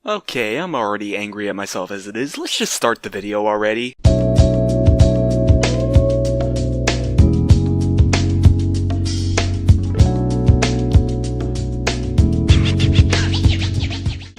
Okay, I'm already angry at myself as it is. Let's just start the video already.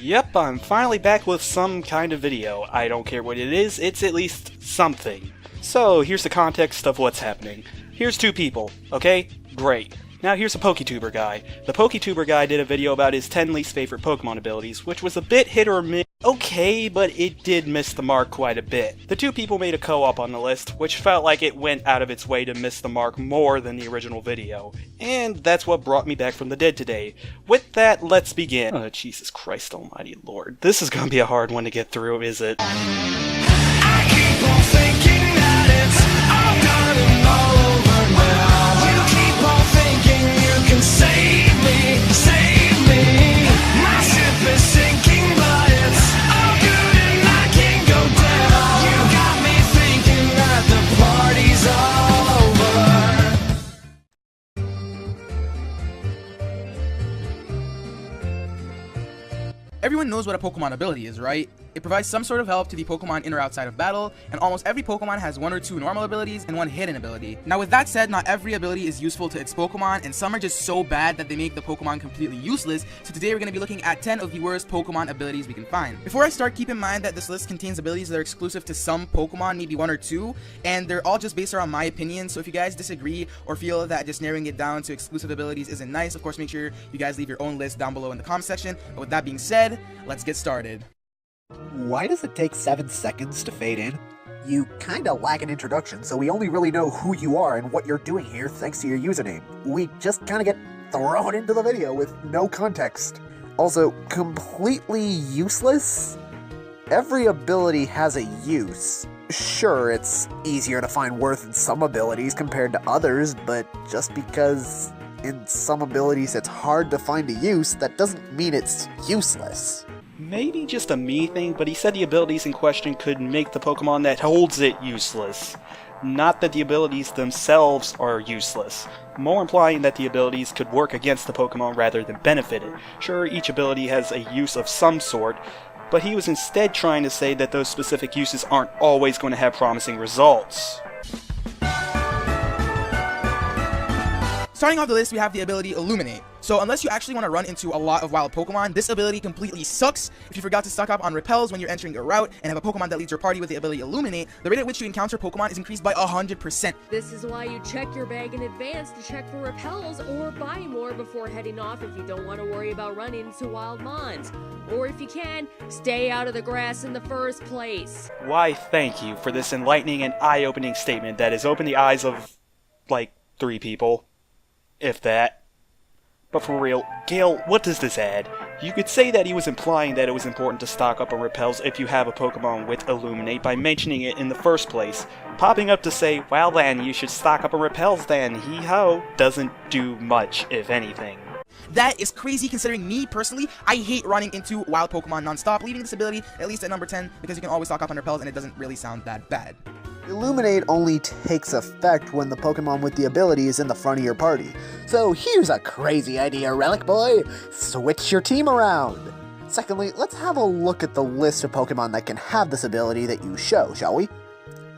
Yep, I'm finally back with some kind of video. I don't care what it is, it's at least something. So, here's the context of what's happening. Here's two people, okay? Great. Now here's a PokeTuber guy. The PokeTuber guy did a video about his 10 least favorite Pokemon abilities, which was a bit hit or miss. Okay, but it did miss the mark quite a bit. The two people made a co-op on the list, which felt like it went out of its way to miss the mark more than the original video. And that's what brought me back from the dead today. With that, let's begin. Oh, Jesus Christ almighty Lord. This is gonna be a hard one to get through, is it? I keep on thinking that it's all done and all over now. You keep on thinking you can save me, save me. My ship is sinking, but it's all good and I can't go down. You got me thinking that the party's all over. Everyone knows what a Pokemon ability is, right? It provides some sort of help to the Pokemon in or outside of battle, and almost every Pokemon has one or two normal abilities and one hidden ability. Now with that said, not every ability is useful to its Pokemon, and some are just so bad that they make the Pokemon completely useless, so today we're going to be looking at 10 of the worst Pokemon abilities we can find. Before I start, keep in mind that this list contains abilities that are exclusive to some Pokemon, maybe one or two, and they're all just based around my opinion, so if you guys disagree or feel that just narrowing it down to exclusive abilities isn't nice, of course make sure you guys leave your own list down below in the comment section. But with that being said, let's get started. Why does it take 7 seconds to fade in? You kinda lack an introduction, so we only really know who you are and what you're doing here thanks to your username. We just kinda get thrown into the video with no context. Also, completely useless? Every ability has a use. Sure, it's easier to find worth in some abilities compared to others, but just because in some abilities it's hard to find a use, that doesn't mean it's useless. Maybe just a me thing, but he said the abilities in question could make the Pokemon that holds it useless. Not that the abilities themselves are useless, more implying that the abilities could work against the Pokemon rather than benefit it. Sure, each ability has a use of some sort, but he was instead trying to say that those specific uses aren't always going to have promising results. Starting off the list, we have the ability Illuminate. So unless you actually want to run into a lot of wild Pokemon, this ability completely sucks. If you forgot to stock up on repels when you're entering a route and have a Pokemon that leads your party with the ability Illuminate, the rate at which you encounter Pokemon is increased by 100%. This is why you check your bag in advance to check for repels or buy more before heading off if you don't want to worry about running into wild mons. Or if you can, stay out of the grass in the first place. Why, thank you for this enlightening and eye-opening statement that has opened the eyes of, like, 3 people. If that. But for real, Gale, what does this add? You could say that he was implying that it was important to stock up on repels if you have a Pokemon with Illuminate by mentioning it in the first place. Popping up to say, well then, you should stock up on repels then, hee-ho, doesn't do much, if anything. That is crazy considering me, personally, I hate running into wild Pokemon non-stop, leaving this ability at least at number 10 because you can always stock up on repels and it doesn't really sound that bad. Illuminate only takes effect when the Pokemon with the ability is in the front of your party. So here's a crazy idea, Relic Boy! Switch your team around! Secondly, let's have a look at the list of Pokemon that can have this ability that you show, shall we?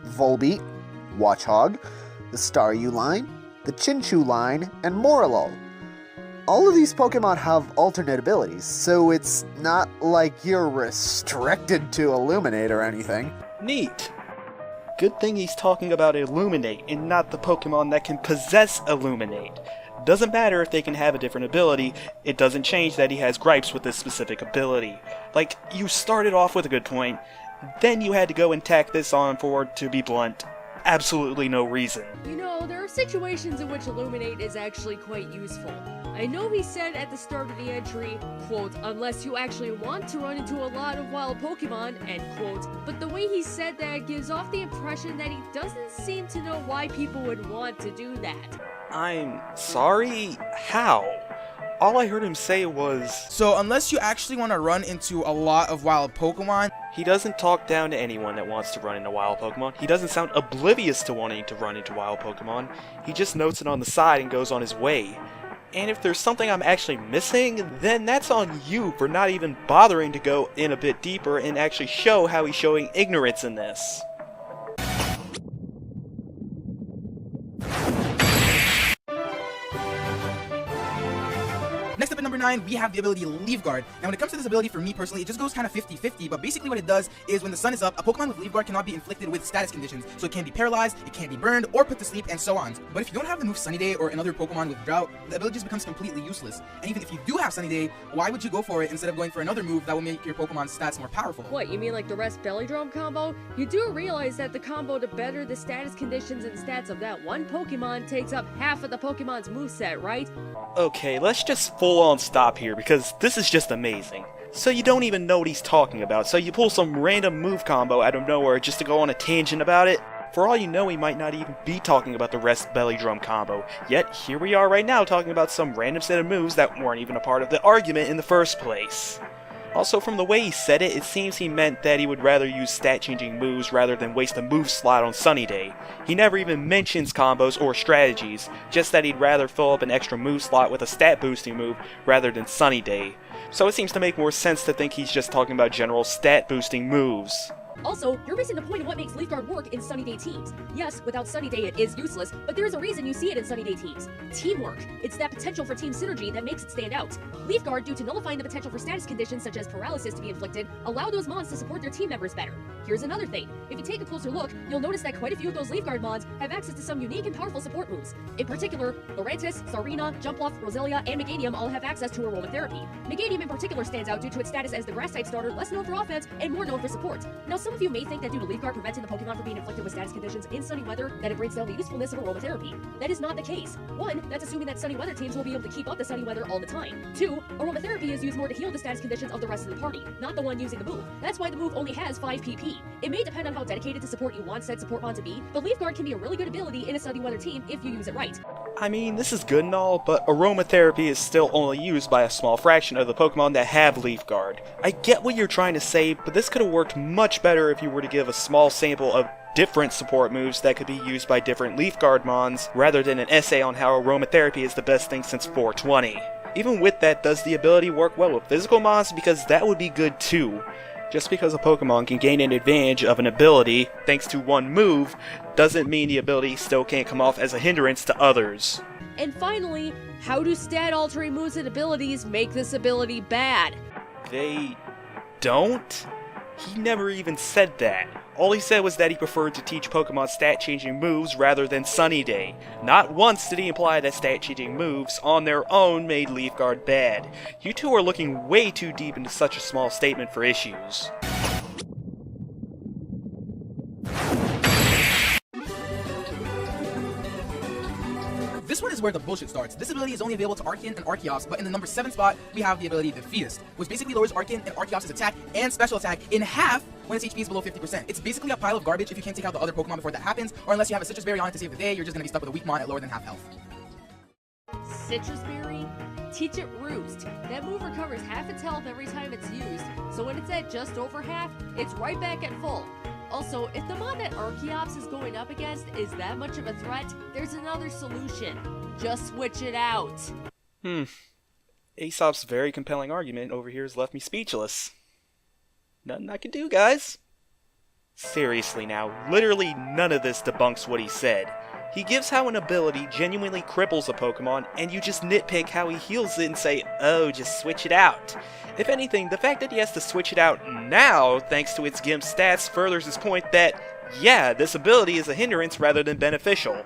Volbeat, Watchog, the Staryu line, the Chinchou line, and Morlul. All of these Pokemon have alternate abilities, so it's not like you're restricted to Illuminate or anything. Neat. Good thing he's talking about Illuminate and not the Pokemon that can possess Illuminate. Doesn't matter if they can have a different ability, it doesn't change that he has gripes with this specific ability. Like, you started off with a good point, then you had to go and tack this on for, to be blunt, absolutely no reason. You know, there are situations in which Illuminate is actually quite useful. I know he said at the start of the entry, quote, unless you actually want to run into a lot of wild Pokemon, end quote, but the way he said that gives off the impression that he doesn't seem to know why people would want to do that. I'm sorry? How? All I heard him say was... So unless you actually want to run into a lot of wild Pokemon... He doesn't talk down to anyone that wants to run into wild Pokemon. He doesn't sound oblivious to wanting to run into wild Pokemon. He just notes it on the side and goes on his way. And if there's something I'm actually missing, then that's on you for not even bothering to go in a bit deeper and actually show how he's showing ignorance in this. Next up at number 9, we have the ability Leaf Guard. Now when it comes to this ability, for me personally, it just goes kind of 50-50, but basically what it does is when the sun is up, a Pokemon with Leaf Guard cannot be inflicted with status conditions, so it can be paralyzed, it can be burned, or put to sleep, and so on. But if you don't have the move Sunny Day or another Pokemon with Drought, the ability just becomes completely useless. And even if you do have Sunny Day, why would you go for it instead of going for another move that will make your Pokemon's stats more powerful? What, you mean like the Rest Belly Drum combo? You do realize that the combo to better the status conditions and stats of that one Pokemon takes up half of the Pokemon's moveset, right? Okay, let's just full on stop here because this is just amazing. So you don't even know what he's talking about, so you pull some random move combo out of nowhere just to go on a tangent about it? For all you know, he might not even be talking about the Rest Belly Drum combo, yet here we are right now talking about some random set of moves that weren't even a part of the argument in the first place. Also, from the way he said it, it seems he meant that he would rather use stat-changing moves rather than waste a move slot on Sunny Day. He never even mentions combos or strategies, just that he'd rather fill up an extra move slot with a stat-boosting move rather than Sunny Day. So it seems to make more sense to think he's just talking about general stat-boosting moves. Also, you're missing the point of what makes Leaf Guard work in Sunny Day teams. Yes, without Sunny Day it is useless, but there is a reason you see it in Sunny Day teams. Teamwork. It's that potential for team synergy that makes it stand out. Leaf Guard, due to nullifying the potential for status conditions such as paralysis to be inflicted, allow those mons to support their team members better. Here's another thing. If you take a closer look, you'll notice that quite a few of those Leaf Guard mons have access to some unique and powerful support moves. In particular, Lurantis, Sarina, Jumpluff, Roselia, and Meganium all have access to Aromatherapy. Meganium in particular stands out due to its status as the Grass-type starter, less known for offense and more known for support. Now, some of you may think that due to Leaf Guard preventing the Pokemon from being inflicted with status conditions in sunny weather, that it brings down the usefulness of Aromatherapy. That is not the case. 1, that's assuming that sunny weather teams will be able to keep up the sunny weather all the time. 2, Aromatherapy is used more to heal the status conditions of the rest of the party, not the one using the move. That's why the move only has 5 PP. It may depend on how dedicated to support you want said support mon to be, but Leaf Guard can be a really good ability in a sunny weather team if you use it right. I mean, this is good and all, but Aromatherapy is still only used by a small fraction of the Pokemon that have Leaf Guard. I get what you're trying to say, but this could have worked much better if you were to give a small sample of different support moves that could be used by different Leaf Guard mons, rather than an essay on how Aromatherapy is the best thing since 420. Even with that, does the ability work well with physical mons? Because that would be good too. Just because a Pokemon can gain an advantage of an ability thanks to one move, doesn't mean the ability still can't come off as a hindrance to others. And finally, how do stat-altering moves and abilities make this ability bad? They don't? He never even said that. All he said was that he preferred to teach Pokemon stat-changing moves rather than Sunny Day. Not once did he imply that stat-changing moves on their own made Leaf Guard bad. You two are looking way too deep into such a small statement for issues. This one is where the bullshit starts. This ability is only available to Archeon and Archeops, but in the number 7 spot, we have the ability Defeatist, which basically lowers Archeon and Archeops' attack and special attack in half when its HP is below 50%. It's basically a pile of garbage if you can't take out the other Pokemon before that happens, or unless you have a Citrus Berry on it to save the day, you're just gonna be stuck with a weak mon at lower than half health. Citrus Berry? Teach it Roost. That move recovers half its health every time it's used, so when it's at just over half, it's right back at full. Also, if the mon that Archeops is going up against is that much of a threat, there's another solution. Just switch it out. Aesop's very compelling argument over here has left me speechless. Nothing I can do, guys. Seriously now, literally none of this debunks what he said. He gives how an ability genuinely cripples a Pokemon, and you just nitpick how he heals it and say, oh, just switch it out. If anything, the fact that he has to switch it out now, thanks to its Gimp stats, furthers his point that, yeah, this ability is a hindrance rather than beneficial.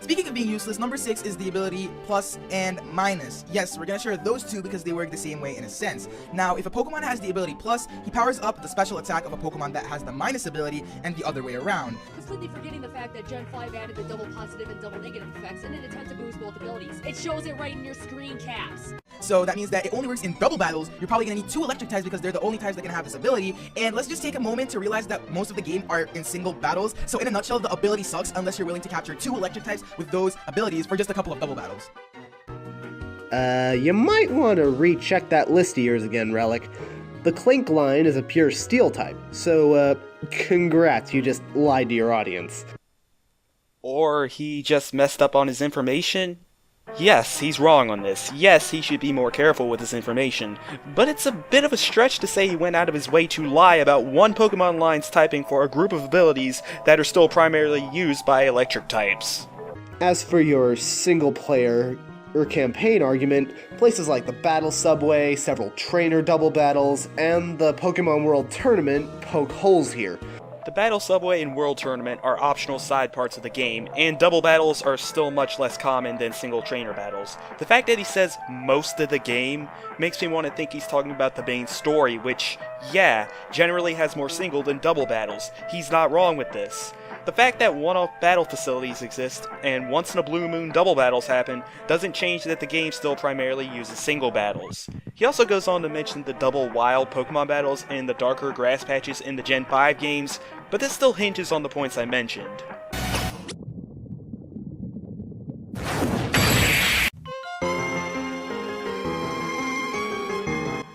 Speaking of being useless, number 6 is the ability Plus and Minus. Yes, we're gonna share those two because they work the same way in a sense. Now, if a Pokemon has the ability Plus, he powers up the special attack of a Pokemon that has the Minus ability, and the other way around. Completely forgetting the fact that Gen 5 added the double positive and double negative effects in an attempt to boost both abilities. It shows it right in your screen caps. So that means that it only works in double battles. You're probably gonna need 2 electric types because they're the only types that can have this ability. And let's just take a moment to realize that most of the game are in single battles. So in a nutshell, the ability sucks unless you're willing to capture 2 electric types with those abilities for just a couple of double battles. You might want to recheck that list of yours again, Relic. The Clink line is a pure steel type, so, congrats, you just lied to your audience. Or he just messed up on his information? Yes, he's wrong on this. Yes, he should be more careful with his information. But it's a bit of a stretch to say he went out of his way to lie about one Pokemon line's typing for a group of abilities that are still primarily used by electric types. As for your single-player or campaign argument, places like the Battle Subway, several trainer double battles, and the Pokemon World Tournament poke holes here. The Battle Subway and World Tournament are optional side parts of the game, and double battles are still much less common than single trainer battles. The fact that he says most of the game makes me want to think he's talking about the main story, which, yeah, generally has more single than double battles. He's not wrong with this. The fact that one-off battle facilities exist, and once-in-a-blue moon double battles happen, doesn't change that the game still primarily uses single battles. He also goes on to mention the double wild Pokemon battles and the darker grass patches in the Gen 5 games, but this still hinges on the points I mentioned.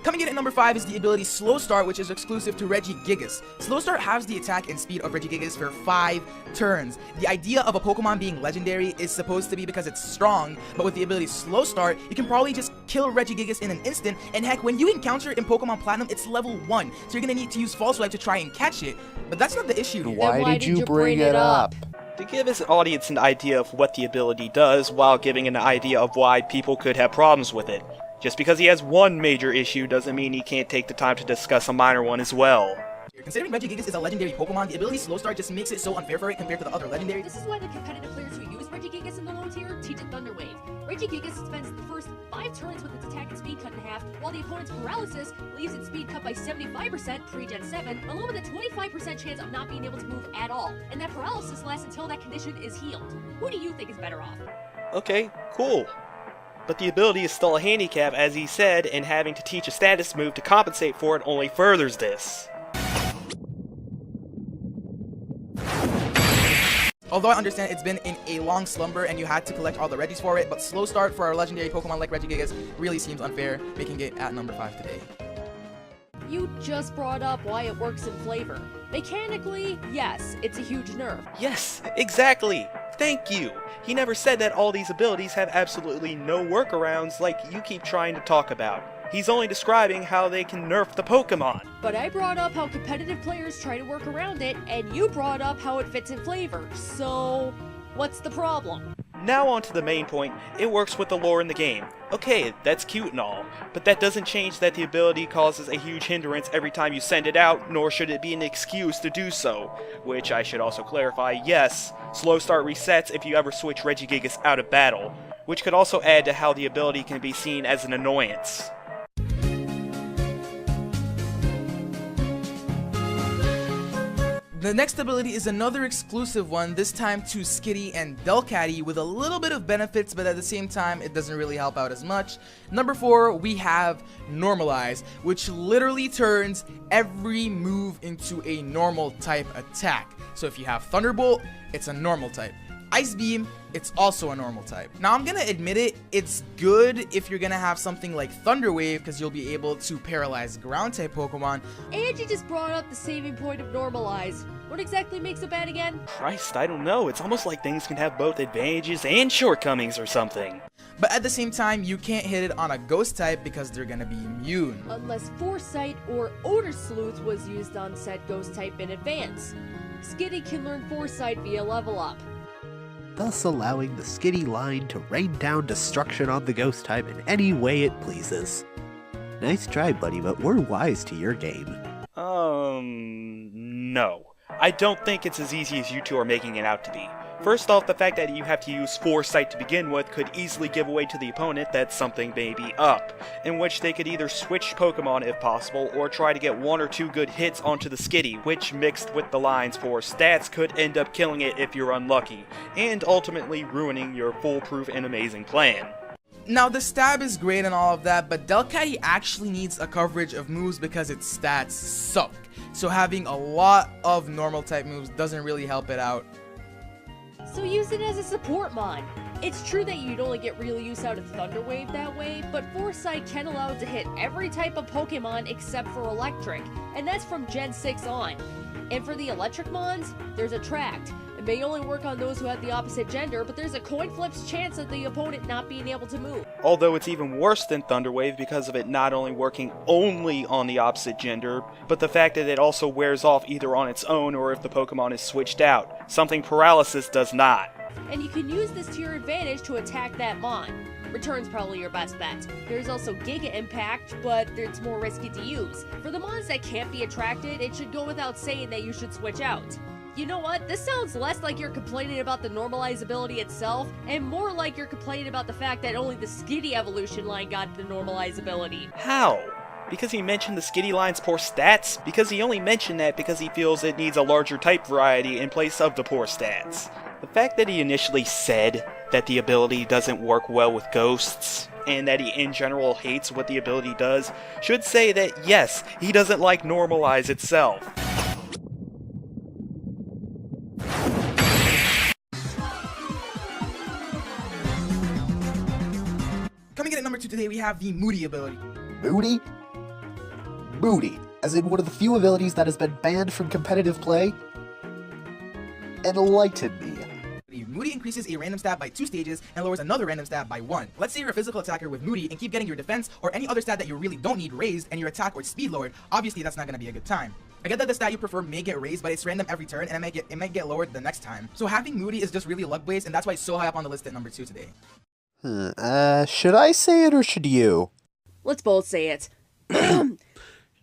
Coming in at number 5 is the ability Slow Start, which is exclusive to Regigigas. Slow Start halves the attack and speed of Regigigas for 5 turns. The idea of a Pokemon being legendary is supposed to be because it's strong, but with the ability Slow Start, you can probably just kill Regigigas in an instant, and heck, when you encounter it in Pokemon Platinum, it's level 1, so you're gonna need to use False Swipe to try and catch it, but that's not the issue here. Why did you bring it up? To give his audience an idea of what the ability does, while giving an idea of why people could have problems with it. Just because he has one major issue doesn't mean he can't take the time to discuss a minor one as well. Considering Regigigas is a legendary Pokemon, the ability Slow Start just makes it so unfair for it compared to the other legendaries. This is why the competitive players who use Regigigas in the low tier teach it Thunder Wave. Regigigas spends the first 5 turns with its attack and speed cut in half, while the opponent's Paralysis leaves its speed cut by 75% pre-Gen 7, along with a 25% chance of not being able to move at all, and that Paralysis lasts until that condition is healed. Who do you think is better off? Okay, cool. But the ability is still a handicap, as he said, and having to teach a status move to compensate for it only furthers this. Although I understand it's been in a long slumber and you had to collect all the Regis for it, but Slow Start for our legendary Pokemon like Regigigas really seems unfair, making it at number 5 today. You just brought up why it works in flavor. Mechanically, yes, it's a huge nerf. Yes, exactly! Thank you! He never said that all these abilities have absolutely no workarounds like you keep trying to talk about. He's only describing how they can nerf the Pokemon. But I brought up how competitive players try to work around it, and you brought up how it fits in flavor, so what's the problem? Now on to the main point, it works with the lore in the game. Okay, that's cute and all, but that doesn't change that the ability causes a huge hindrance every time you send it out, nor should it be an excuse to do so. Which I should also clarify, yes, Slow Start resets if you ever switch Regigigas out of battle, which could also add to how the ability can be seen as an annoyance. The next ability is another exclusive one, this time to Skitty and Delcatty, with a little bit of benefits, but at the same time, it doesn't really help out as much. Number 4, we have Normalize, which literally turns every move into a normal type attack. So if you have Thunderbolt, it's a normal type. Ice Beam, it's also a normal type. Now I'm gonna admit it, it's good if you're gonna have something like Thunder Wave, because you'll be able to paralyze ground type Pokemon. And you just brought up the saving point of Normalize. What exactly makes it bad again? Christ, I don't know, it's almost like things can have both advantages and shortcomings or something. But at the same time, you can't hit it on a ghost type because they're gonna be immune. Unless Foresight or Odor Sleuth was used on said ghost type in advance. Skitty can learn Foresight via level up, thus allowing the Skitty line to rain down destruction on the ghost type in any way it pleases. Nice try, buddy, but we're wise to your game. No. I don't think it's as easy as you two are making it out to be. First off, the fact that you have to use Foresight to begin with could easily give away to the opponent that something may be up, in which they could either switch Pokemon if possible, or try to get 1 or 2 good hits onto the Skitty, which mixed with the lines for stats could end up killing it if you're unlucky, and ultimately ruining your foolproof and amazing plan. Now the stab is great and all of that, but Delcatty actually needs a coverage of moves because its stats suck. So having a lot of normal type moves doesn't really help it out. so use it as a support mon. It's true that you'd only get real use out of Thunder Wave that way, but Foresight can allow it to hit every type of Pokemon except for Electric, and that's from Gen 6 on. And for the Electric Mons, there's Attract. It may only work on those who have the opposite gender, but there's a coin flip's chance of the opponent not being able to move. Although it's even worse than Thunderwave because of it not only working only on the opposite gender, but the fact that it also wears off either on its own or if the Pokemon is switched out, something Paralysis does not. And you can use this to your advantage to attack that Mon. Return's probably your best bet. There's also Giga Impact, but it's more risky to use. For the Mons that can't be attracted, it should go without saying that you should switch out. You know what? This sounds less like you're complaining about the normalizability itself, and more like you're complaining about the fact that only the Skitty evolution line got the normalizability. How? Because he mentioned the Skitty line's poor stats? Because he only mentioned that because he feels it needs a larger type variety in place of the poor stats. The fact that he initially said that the ability doesn't work well with ghosts, and that he in general hates what the ability does, should say that yes, he doesn't like Normalize itself. Coming in at number 2 today, we have the Moody ability. Moody? Moody, as in one of the few abilities that has been banned from competitive play? Enlighten me. Moody increases a random stat by 2 stages and lowers another random stat by 1. Let's say you're a physical attacker with Moody and keep getting your defense or any other stat that you really don't need raised and your attack or speed lowered. Obviously, that's not going to be a good time. I get that the stat you prefer may get raised, but it's random every turn and it might get lowered the next time. So having Moody is just really luck based, and that's why it's so high up on the list at number 2 today. Should I say it or should you? Let's both say it.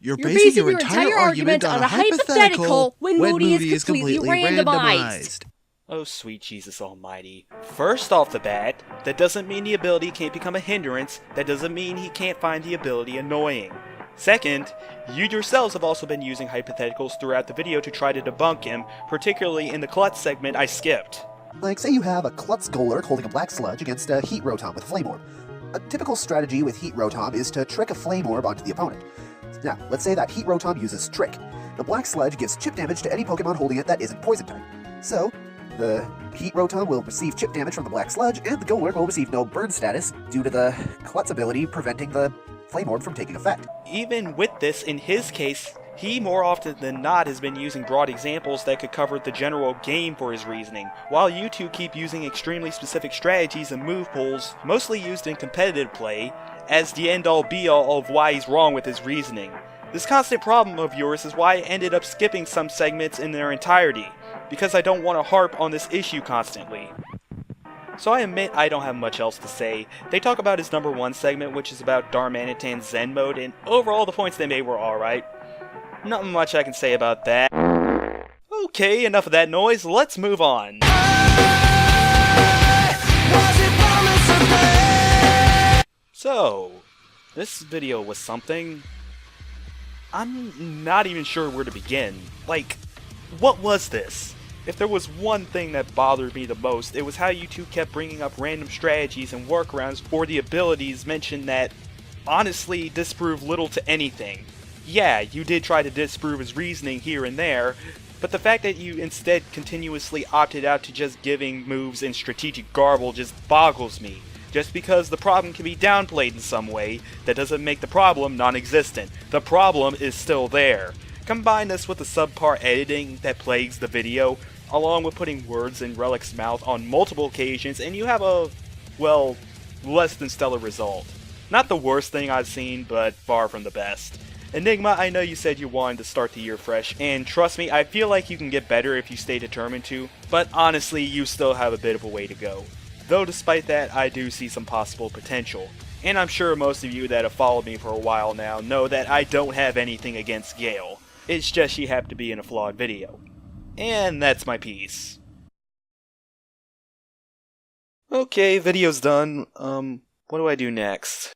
You're basing your entire argument on a hypothetical when Moody is completely randomized. Oh sweet Jesus almighty. First off the bat, that doesn't mean the ability can't become a hindrance, that doesn't mean he can't find the ability annoying. Second, you yourselves have also been using hypotheticals throughout the video to try to debunk him, particularly in the Klutz segment I skipped. Like, say you have a Klutz Golurk holding a Black Sludge against a Heat Rotom with Flame Orb. A typical strategy with Heat Rotom is to trick a Flame Orb onto the opponent. Now, let's say that Heat Rotom uses Trick. The Black Sludge gives chip damage to any Pokemon holding it that isn't Poison type. So, the Heat Rotom will receive chip damage from the Black Sludge, and the Golurk will receive no burn status due to the Klutz ability preventing the Flame Orb from taking effect. Even with this, in his case, he more often than not has been using broad examples that could cover the general game for his reasoning, while you two keep using extremely specific strategies and move pools, mostly used in competitive play, as the end-all be-all of why he's wrong with his reasoning. This constant problem of yours is why I ended up skipping some segments in their entirety, because I don't want to harp on this issue constantly. So I admit I don't have much else to say. They talk about his number 1 segment, which is about Darmanitan's Zen mode, and overall the points they made were alright. Nothing much I can say about that. Okay, enough of that noise, let's move on. So, this video was something. I'm not even sure where to begin. Like, what was this? If there was one thing that bothered me the most, it was how you two kept bringing up random strategies and workarounds for the abilities mentioned that honestly disprove little to anything. Yeah, you did try to disprove his reasoning here and there, but the fact that you instead continuously opted out to just giving moves in strategic garble just boggles me. Just because the problem can be downplayed in some way, that doesn't make the problem non-existent. The problem is still there. Combine this with the subpar editing that plagues the video, along with putting words in Relic's mouth on multiple occasions, and you have a, well, less than stellar result. Not the worst thing I've seen, but far from the best. Enigma, I know you said you wanted to start the year fresh, and trust me, I feel like you can get better if you stay determined to, but honestly, you still have a bit of a way to go. Though despite that, I do see some possible potential. And I'm sure most of you that have followed me for a while now know that I don't have anything against Gale. It's just she happened to be in a flawed video. And that's my piece. Okay, video's done. What do I do next?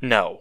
No.